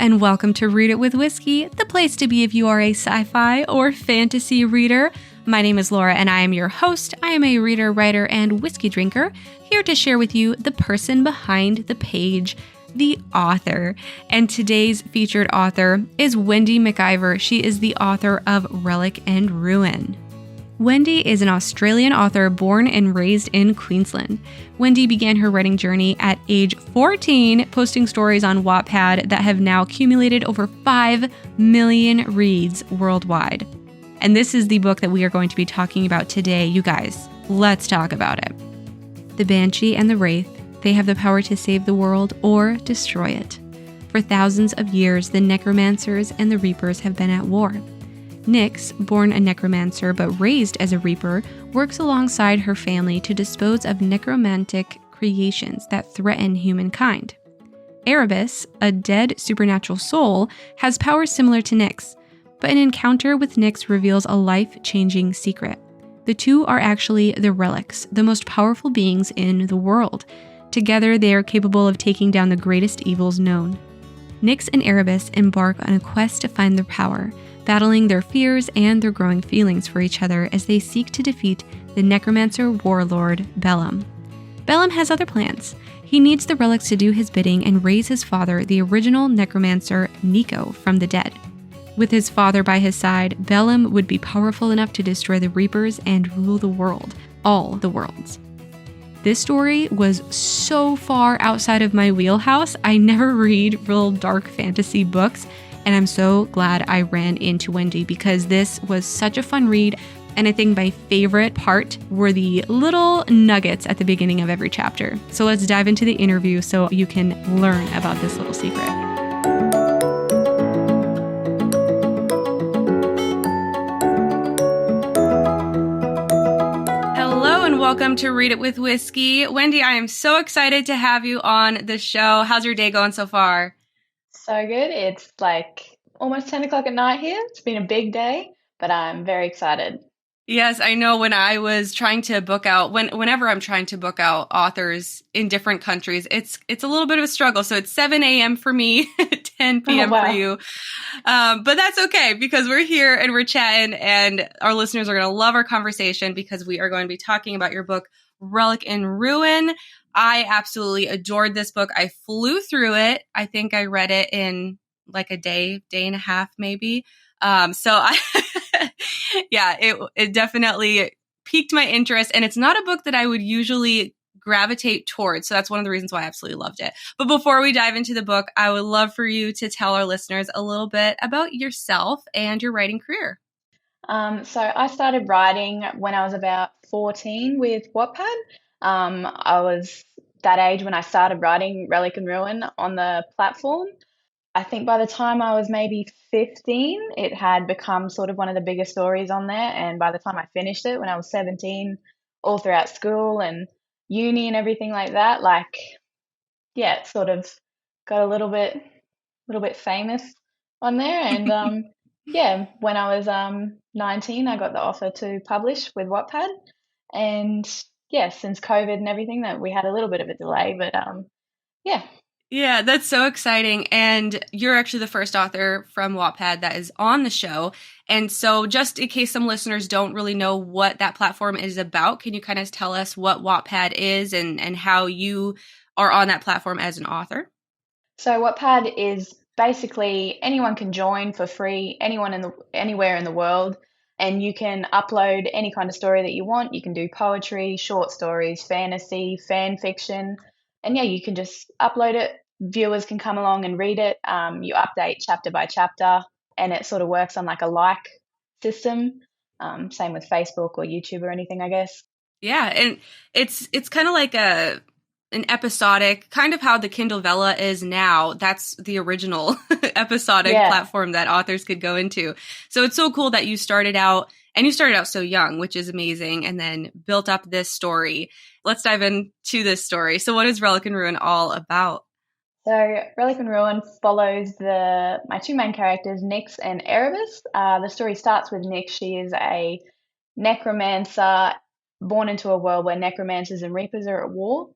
and welcome to Read It with Whiskey, the place to be if you are a sci-fi or fantasy reader. My name is Laura and I am your host. I am a reader, writer, and whiskey drinker, here to share with you the person behind the page, the author. And today's featured author is Wendii McIver. She is the author of Relic and Ruin. Wendii is an Australian author born and raised in Queensland. Wendii began her writing journey at age 14, posting stories on Wattpad that have now accumulated over 5 million reads worldwide. And this is the book that we are going to be talking about today, you guys. Let's talk about it. The Banshee and the Wraith, they have the power to save the world or destroy it. For thousands of years, the Necromancers and the Reapers have been at war. Nyx, born a necromancer but raised as a reaper, works alongside her family to dispose of necromantic creations that threaten humankind. Erebus, a dead supernatural soul, has powers similar to Nyx, but an encounter with Nyx reveals a life-changing secret. The two are actually the Relics, the most powerful beings in the world. Together, they are capable of taking down the greatest evils known. Nyx and Erebus embark on a quest to find their power, battling their fears and their growing feelings for each other as they seek to defeat the necromancer warlord Bellum. Bellum has other plans. He needs the relics to do his bidding and raise his father, the original necromancer Nico, from the dead. With his father by his side, Bellum would be powerful enough to destroy the Reapers and rule the world, all the worlds. This story was so far outside of my wheelhouse. I never read real dark fantasy books, and I'm so glad I ran into Wendii because this was such a fun read. And I think my favorite part were the little nuggets at the beginning of every chapter. So let's dive into the interview so you can learn about this little secret. Hello and welcome to Read It with Whiskey. Wendii, I am so excited to have you on the show. How's your day going so far? So good. It's like almost 10 o'clock at night here. It's been a big day, but I'm very excited. Yes, I know when I was trying to book out, whenever I'm trying to book out authors in different countries, it's a little bit of a struggle. So it's 7 a.m. for me, 10 p.m. for you. But that's okay because we're here and we're chatting and our listeners are going to love our conversation because we are going to be talking about your book, Relic and Ruin. I absolutely adored this book. I flew through it. I think I read it in like a day and a half, maybe. It definitely piqued my interest. And it's not a book that I would usually gravitate towards. So that's one of the reasons why I absolutely loved it. But before we dive into the book, I would love for you to tell our listeners a little bit about yourself and your writing career. So I started writing when I was about 14 with Wattpad. I was that age when I started writing Relic and Ruin on the platform. I think by the time I was maybe 15, it had become sort of one of the bigger stories on there. And by the time I finished it, when I was 17, all throughout school and uni and everything like that, it sort of got a little bit famous on there. And when I was 19, I got the offer to publish with Wattpad. And since COVID and everything, that we had a little bit of a delay, but Yeah, that's so exciting. And you're actually the first author from Wattpad that is on the show. And so just in case some listeners don't really know what that platform is about, can you kind of tell us what Wattpad is and how you are on that platform as an author? So Wattpad is basically anyone can join for free, anywhere in the world, and you can upload any kind of story that you want. You can do poetry, short stories, fantasy, fan fiction, and you can just upload it. Viewers can come along and read it. You update chapter by chapter, and it sort of works on like a like system. Same with Facebook or YouTube or anything, I guess. Yeah, and it's kind of like an episodic, kind of how the Kindle Vella is now. That's the original episodic platform that authors could go into. So it's so cool that you started out so young, which is amazing, and then built up this story. Let's dive into this story. So what is Relic and Ruin all about? So Relic and Ruin follows my two main characters, Nyx and Erebus. The story starts with Nyx. She is a necromancer born into a world where necromancers and reapers are at war.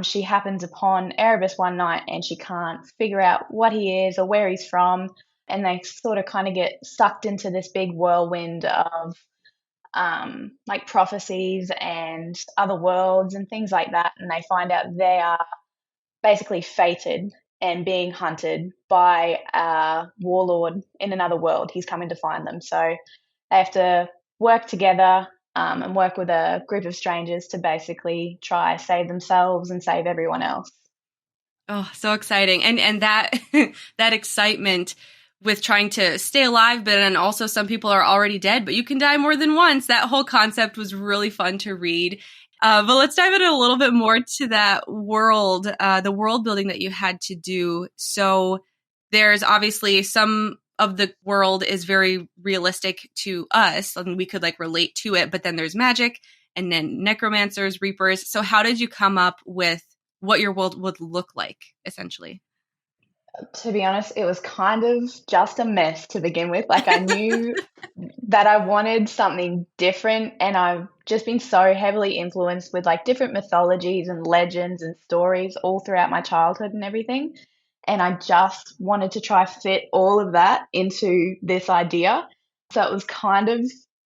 She happens upon Erebus one night and she can't figure out what he is or where he's from. And they sort of kind of get sucked into this big whirlwind of like prophecies and other worlds and things like that. And they find out they are basically fated and being hunted by a warlord in another world. He's coming to find them. So they have to work together and work with a group of strangers to basically try save themselves and save everyone else. Oh, so exciting. And that that excitement with trying to stay alive, but then also some people are already dead, but you can die more than once. That whole concept was really fun to read. But let's dive into a little bit more to that world, the world building that you had to do. So there's obviously some of the world is very realistic to us and we could like relate to it, but then there's magic and then necromancers, reapers. So how did you come up with what your world would look like, essentially? To be honest, it was kind of just a mess to begin with. Like I knew that I wanted something different, and I've just been so heavily influenced with like different mythologies and legends and stories all throughout my childhood and everything. And I just wanted to try fit all of that into this idea. So it was kind of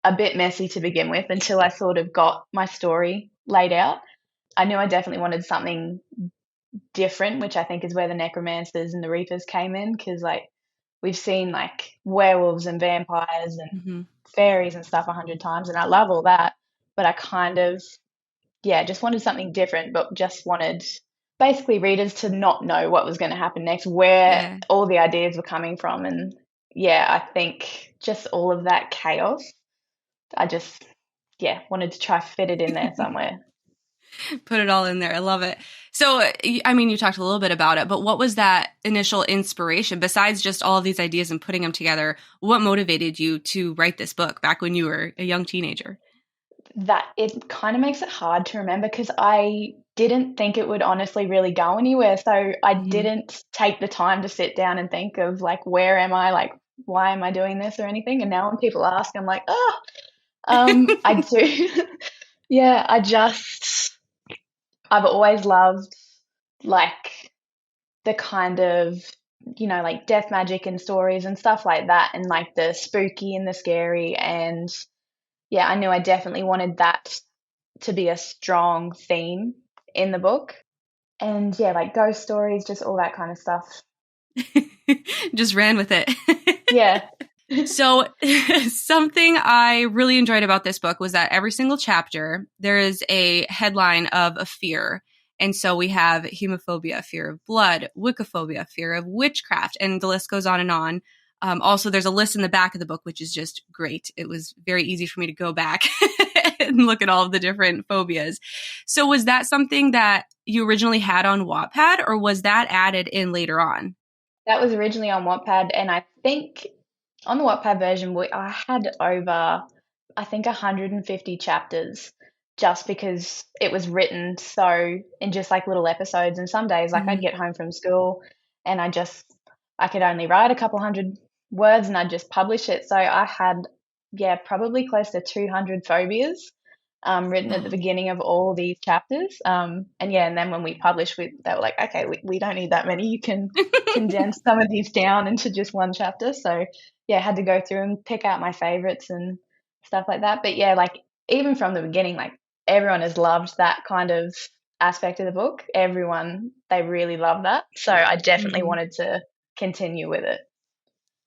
a bit messy to begin with until I sort of got my story laid out. I knew I definitely wanted something different, which I think is where the necromancers and the reapers came in, because like we've seen like werewolves and vampires and fairies and stuff 100 times, and I love all that, but I kind of just wanted something different, but just wanted basically readers to not know what was going to happen next, where all the ideas were coming from. And I think just all of that chaos, I just wanted to try fit it in there somewhere. Put it all in there. I love it. So, I mean, you talked a little bit about it, but what was that initial inspiration besides just all of these ideas and putting them together? What motivated you to write this book back when you were a young teenager? That it kind of makes it hard to remember because I didn't think it would honestly really go anywhere. So I didn't take the time to sit down and think of like, where am I? Like, why am I doing this or anything? And now when people ask, I'm like, I do. I've always loved like the kind of, like death magic and stories and stuff like that, and like the spooky and the scary. And I knew I definitely wanted that to be a strong theme in the book. And like ghost stories, just all that kind of stuff. Just ran with it. Yeah. So something I really enjoyed about this book was that every single chapter, there is a headline of a fear. And so we have hemophobia, fear of blood, wiccophobia, fear of witchcraft, and the list goes on and on. Also, there's a list in the back of the book, which is just great. It was very easy for me to go back and look at all of the different phobias. So was that something that you originally had on Wattpad, or was that added in later on? That was originally on Wattpad, and I think on the Wattpad version, I had over, I think, 150 chapters just because it was written so in just like little episodes. And some days, like I'd get home from school and I could only write a couple hundred words and I'd just publish it. So I had, probably close to 200 phobias written at the beginning of all these chapters. And then when we published, they were like, okay, we don't need that many. You can condense some of these down into just one chapter. So I had to go through and pick out my favorites and stuff like that. But like even from the beginning, like everyone has loved that kind of aspect of the book. Everyone, they really love that. So I definitely wanted to continue with it.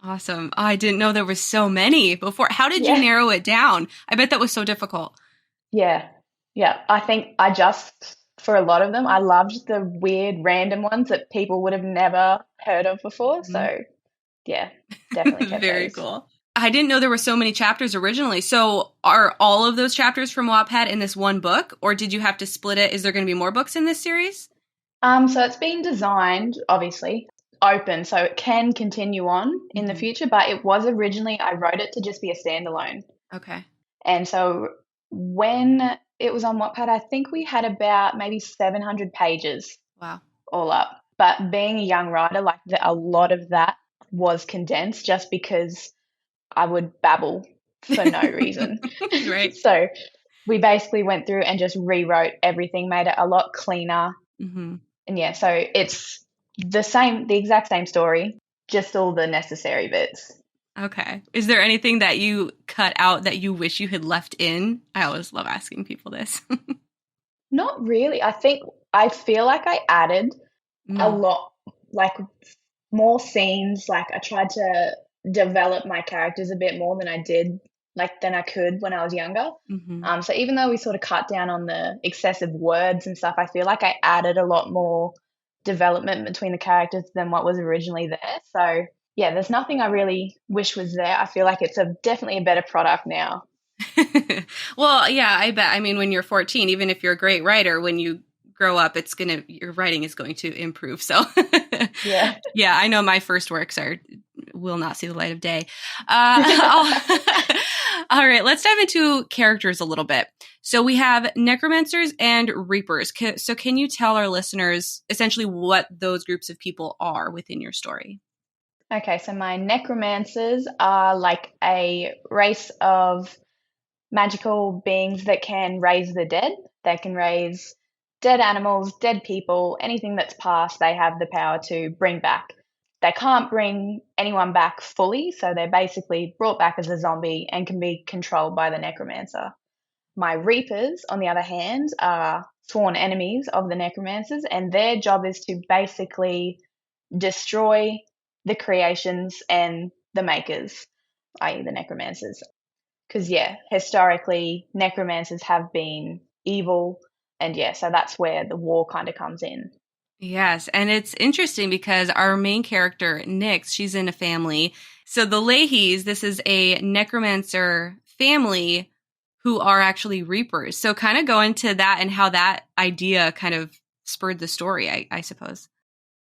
Awesome. I didn't know there were so many before. How did you narrow it down? I bet that was so difficult. Yeah. I think for a lot of them, I loved the weird random ones that people would have never heard of before. So definitely kept Very those. cool. I didn't know there were so many chapters originally. So are all of those chapters from Wattpad in this one book, or did you have to split it? Is there going to be more books in this series? So it's been designed, obviously, open, so it can continue on in the future, but it was originally, I wrote it to just be a standalone. Okay. And so when it was on Wattpad, I think we had about maybe 700 pages. Wow. All up. But being a young writer, like a lot of that was condensed just because I would babble for no reason. Right. So we basically went through and just rewrote everything, made it a lot cleaner. Mm-hmm. And yeah, so it's the exact same story, just all the necessary bits. Okay. Is there anything that you cut out that you wish you had left in? I always love asking people this. Not really. I feel like I added a Mm. lot, like more scenes. Like I tried to develop my characters a bit more than I could when I was younger. Mm-hmm. So even though we sort of cut down on the excessive words and stuff, I feel like I added a lot more development between the characters than what was originally there. So yeah, there's nothing I really wish was there. I feel like it's definitely a better product now. Well, yeah, I bet. I mean, when you're 14, even if you're a great writer, when you grow up, your writing is going to improve. So, Yeah. yeah, I know my first works will not see the light of day. All right, let's dive into characters a little bit. So we have necromancers and reapers. So can you tell our listeners essentially what those groups of people are within your story? Okay, so my necromancers are like a race of magical beings that can raise the dead. They can raise dead animals, dead people, anything that's passed, they have the power to bring back. They can't bring anyone back fully, so they're basically brought back as a zombie and can be controlled by the necromancer. My reapers, on the other hand, are sworn enemies of the necromancers, and their job is to basically destroy the creations and the makers, i.e., the necromancers. Because, yeah, historically, necromancers have been evil, and yeah, so that's where the war kind of comes in. Yes, and it's interesting because our main character, Nyx, she's in a family. So the Leahys, this is a necromancer family who are actually reapers. So kind of go into that and how that idea kind of spurred the story, I suppose.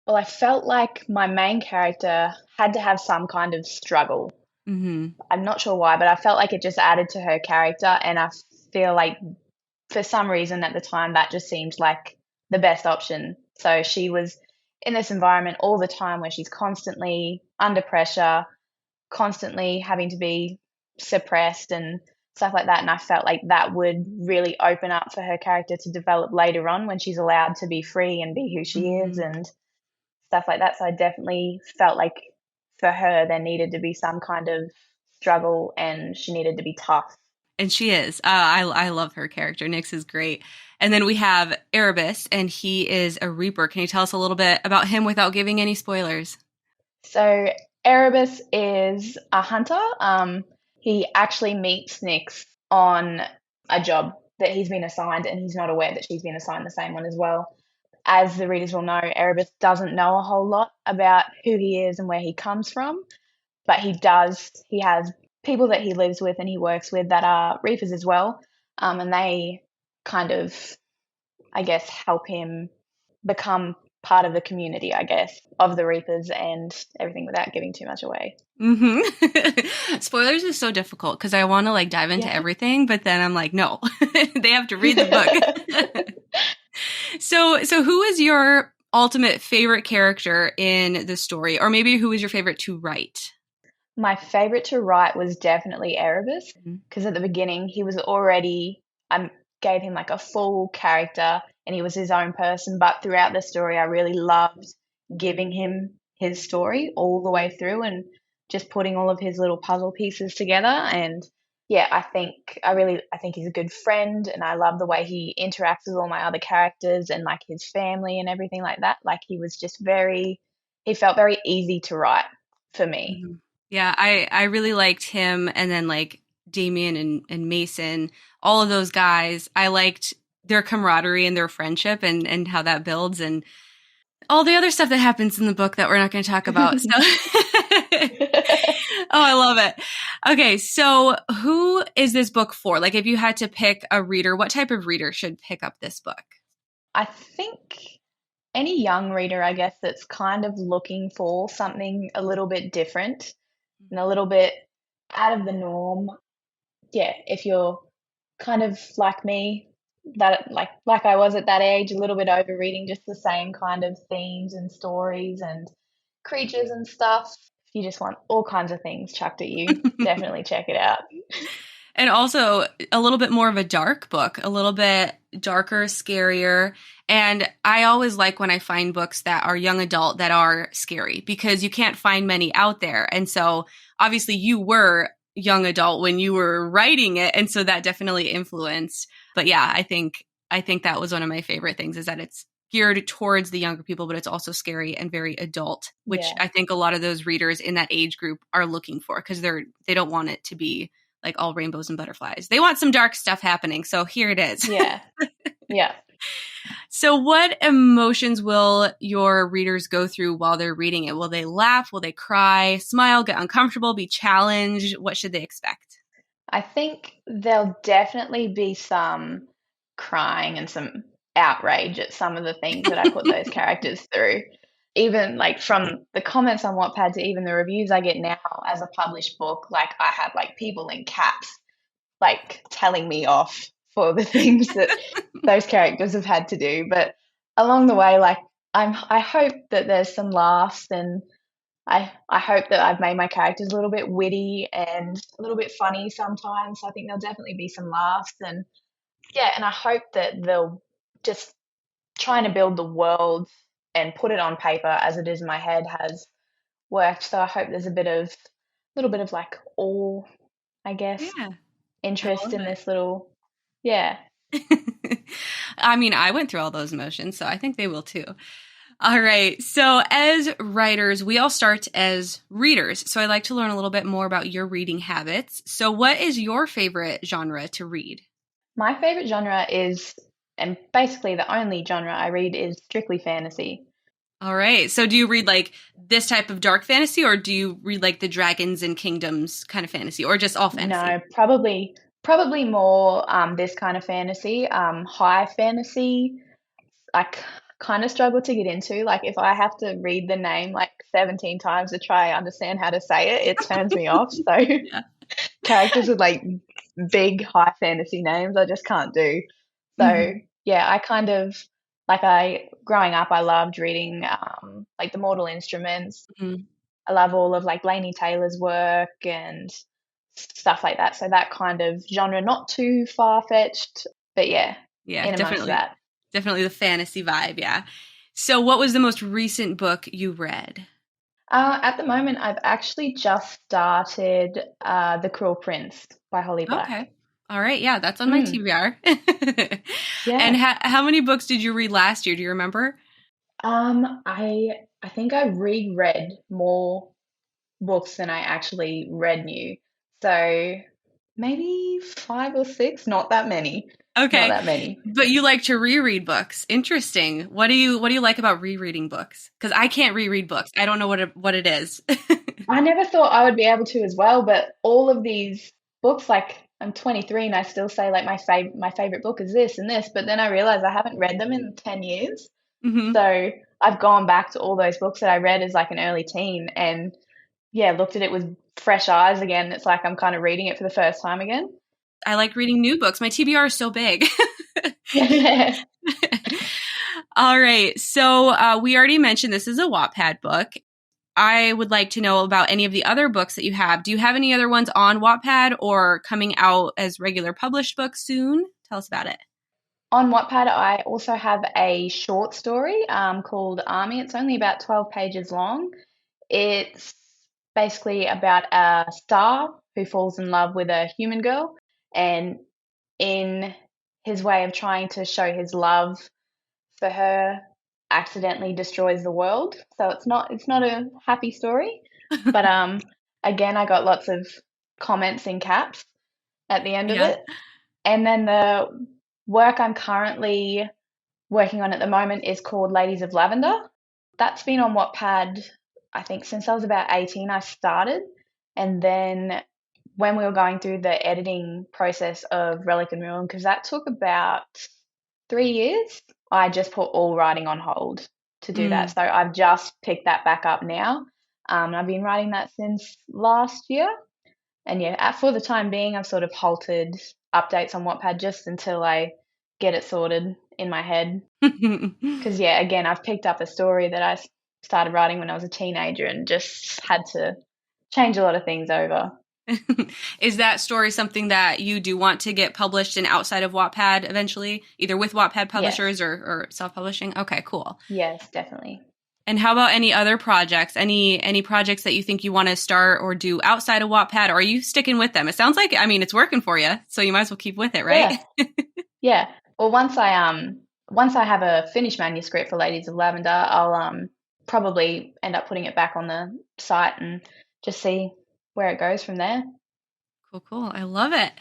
Well, I felt like my main character had to have some kind of struggle. Mm-hmm. I'm not sure why, but I felt like it just added to her character, and I feel like for some reason at the time that just seemed like the best option. So she was in this environment all the time where she's constantly under pressure, constantly having to be suppressed and stuff like that. And I felt like that would really open up for her character to develop later on when she's allowed to be free and be who she is Mm-hmm. and stuff like that. So I definitely felt like for her there needed to be some kind of struggle and she needed to be tough. And she is. I love her character. Nyx is great. And then we have Erebus, and he is a reaper. Can you tell us a little bit about him without giving any spoilers? So Erebus is a hunter. He actually meets Nyx on a job that he's been assigned, and he's not aware that she's been assigned the same one as well. As the readers will know, Erebus doesn't know a whole lot about who he is and where he comes from, but he does. He has people that he lives with and he works with that are reapers as well, and they kind of, I guess, help him become part of the community, I guess, of the reapers and everything without giving too much away. Mm-hmm. Spoilers is so difficult because I want to like dive into everything, but then I'm like, no, they have to read the book. So who is your ultimate favorite character in the story, or maybe who is your favorite to write? My favorite to write was definitely Erebus because at the beginning he was already, I gave him like a full character and he was his own person. But throughout the story, I really loved giving him his story all the way through and just putting all of his little puzzle pieces together. And yeah, I think he's a good friend and I love the way he interacts with all my other characters and like his family and everything like that. Like he felt very easy to write for me. Mhm. Yeah, I really liked him, and then like Damien and Mason, all of those guys. I liked their camaraderie and their friendship and how that builds and all the other stuff that happens in the book that we're not going to talk about. So Oh, I love it. Okay, so who is this book for? Like if you had to pick a reader, what type of reader should pick up this book? I think any young reader, I guess, that's kind of looking for something a little bit different and a little bit out of the norm. Yeah, if you're kind of like me, that like I was at that age, a little bit over reading just the same kind of themes and stories and creatures and stuff. If you just want all kinds of things chucked at you, definitely check it out. And also a little bit more of a dark book, a little bit darker, scarier. And I always like when I find books that are young adult that are scary because you can't find many out there. And so obviously you were young adult when you were writing it. And so that definitely influenced. But yeah, I think that was one of my favorite things is that it's geared towards the younger people, but it's also scary and very adult, which Yeah. I think a lot of those readers in that age group are looking for because they don't want it to be like all rainbows and butterflies. They want some dark stuff happening. So here it is. Yeah. Yeah. So what emotions will your readers go through while they're reading it? Will they laugh? Will they cry, smile, get uncomfortable, be challenged? What should they expect? I think there'll definitely be some crying and some outrage at some of the things that I put those characters through. Even like from the comments on Wattpad to even the reviews I get now as a published book, like I have like people in caps like telling me off for the things that those characters have had to do. But along the way, like I hope that there's some laughs and I hope that I've made my characters a little bit witty and a little bit funny sometimes. So I think there'll definitely be some laughs and yeah, and I hope that they'll just trying to build the world and put it on paper as it is in my head has worked. So I hope there's little bit of like awe, I guess, Yeah, I interest love in this little yeah. it. I mean, I went through all those emotions, so I think they will too. All right. So, as writers, we all start as readers. So, I'd like to learn a little bit more about your reading habits. So, what is your favorite genre to read? My favorite genre is and basically the only genre I read is strictly fantasy. All right. So, do you read like this type of dark fantasy, or do you read like the dragons and kingdoms kind of fantasy, or just all fantasy? No, probably more this kind of fantasy, high fantasy. Kind of struggle to get into. Like if I have to read the name like 17 times to try understand how to say it, it turns me off. So Yeah. characters with like big high fantasy names, I just can't do. So Mhm. yeah, I kind of like I growing up, I loved reading like the Mortal Instruments. Mhm. I love all of like Laini Taylor's work and stuff like that. So that kind of genre, not too far fetched, but yeah, Yeah, in amongst definitely. that. Definitely the fantasy vibe. Yeah. So, what was the most recent book you read? At the moment, I've actually just started The Cruel Prince by Holly Black. Okay. All right. Yeah, that's on my Mm, TBR. And yeah. how many books did you read last year? Do you remember? I think I reread more books than I actually read new. So maybe five or six, not that many. Not Okay. that many. But you like to reread books. Interesting. What do you like about rereading books? Because I can't reread books. I don't know what it is. I never thought I would be able to as well, but all of these books, like I'm 23 and I still say like my favorite book is this and this, but then I realize I haven't read them in 10 years. Hmm. So I've gone back to all those books that I read as like an early teen and yeah, looked at it with fresh eyes again. It's like I'm kind of reading it for the first time again. I like reading new books. My TBR is so big. Yeah. All right. So we already mentioned this is a Wattpad book. I would like to know about any of the other books that you have. Do you have any other ones on Wattpad or coming out as regular published books soon? Tell us about it. On Wattpad, I also have a short story called Army. It's only about 12 pages long. It's basically about a star who falls in love with a human girl, and in his way of trying to show his love for her, accidentally destroys the world. So it's not a happy story, but again, I got lots of comments in caps at the end of Yeah. it. And then the work I'm currently working on at the moment is called Ladies of Lavender. That's been on Wattpad, I think, since I was about 18, I started. And then when we were going through the editing process of Relic and Ruin, because that took about 3 years, I just put all writing on hold to do that. Mm, So I've just picked that back up now. I've been writing that since last year. And yeah, for the time being, I've sort of halted updates on Wattpad just until I get it sorted in my head. Because yeah, again, I've picked up a story that I started writing when I was a teenager and just had to change a lot of things over. Is that story something that you do want to get published in outside of Wattpad eventually, either with Wattpad publishers or self-publishing? Okay, cool. Yes, definitely. And how about any other projects? Any projects that you think you want to start or do outside of Wattpad, or are you sticking with them? It sounds like, I mean, it's working for you, so you might as well keep with it, right? Yeah. Well, once I have a finished manuscript for Ladies of Lavender, I'll probably end up putting it back on the site and just see where it goes from there. Cool. I love it.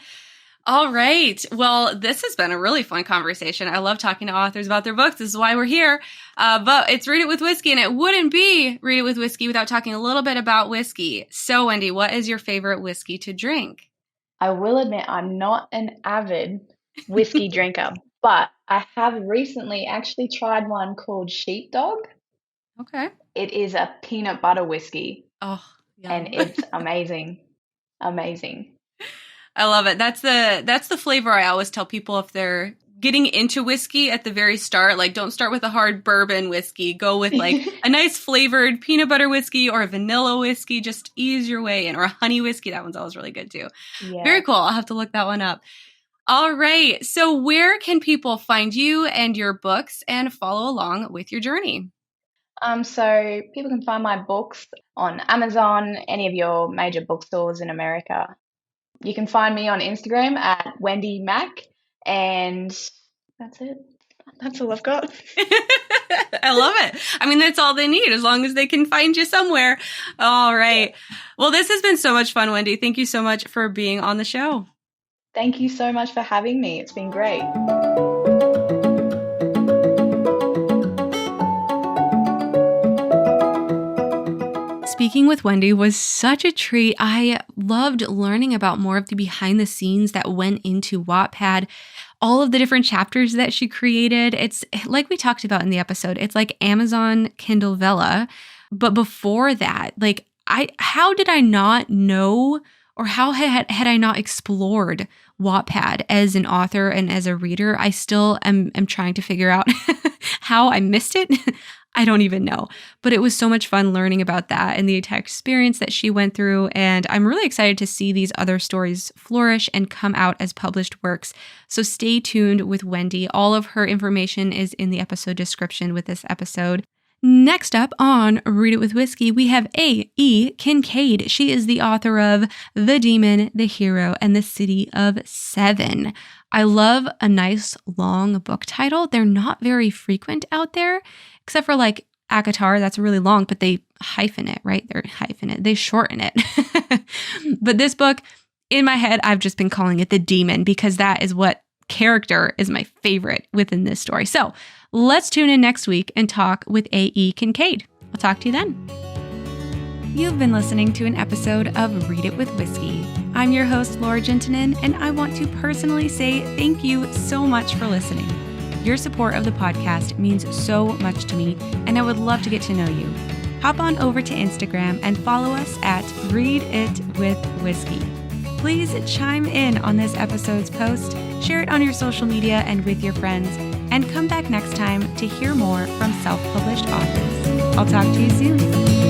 All right. Well, this has been a really fun conversation. I love talking to authors about their books. This is why we're here. But it's Read It with Whiskey, and it wouldn't be Read It with Whiskey without talking a little bit about whiskey. So, Wendii, what is your favorite whiskey to drink? I will admit I'm not an avid whiskey drinker, but I have recently actually tried one called Sheepdog. Okay. It is a peanut butter whiskey. Oh, yum. And it's amazing. Amazing. I love it. That's the flavor I always tell people if they're getting into whiskey at the very start. Like, don't start with a hard bourbon whiskey. Go with like a nice flavored peanut butter whiskey or a vanilla whiskey. Just ease your way in. Or a honey whiskey. That one's always really good too. Yeah. Very cool. I'll have to look that one up. All right. So where can people find you and your books and follow along with your journey? So people can find my books on Amazon, any of your major bookstores in America. You can find me on Instagram at Wendii Mac, and that's it. That's all I've got. I love it. I mean, that's all they need, as long as they can find you somewhere. All right. Well, this has been so much fun, Wendii. Thank you so much for being on the show. Thank you so much for having me. It's been great. Speaking with Wendii was such a treat. I loved learning about more of the behind the scenes that went into Wattpad, all of the different chapters that she created. It's like we talked about in the episode. It's like Amazon Kindle Vella. But before that, like how did I not know, or how had I not explored Wattpad as an author and as a reader? I still am trying to figure out how I missed it. I don't even know, but it was so much fun learning about that and the entire experience that she went through. And I'm really excited to see these other stories flourish and come out as published works. So stay tuned with Wendii. All of her information is in the episode description with this episode. Next up on Read It with Whiskey, we have A.E. Kincaid. She is the author of The Demon, the Hero, and the City of Seven. I love a nice long book title. They're not very frequent out there, except for like ACOTAR, that's really long, but they hyphen it, right? They shorten it. But this book, in my head, I've just been calling it The Demon because that is what character is my favorite within this story. So let's tune in next week and talk with A.E. Kincaid. I'll talk to you then. You've been listening to an episode of Read It with Whiskey. I'm your host, Laura Juntunen, and I want to personally say thank you so much for listening. Your support of the podcast means so much to me, and I would love to get to know you. Hop on over to Instagram and follow us at Read It with Whiskey. Please chime in on this episode's post, share it on your social media and with your friends, and come back next time to hear more from self-published authors. I'll talk to you soon.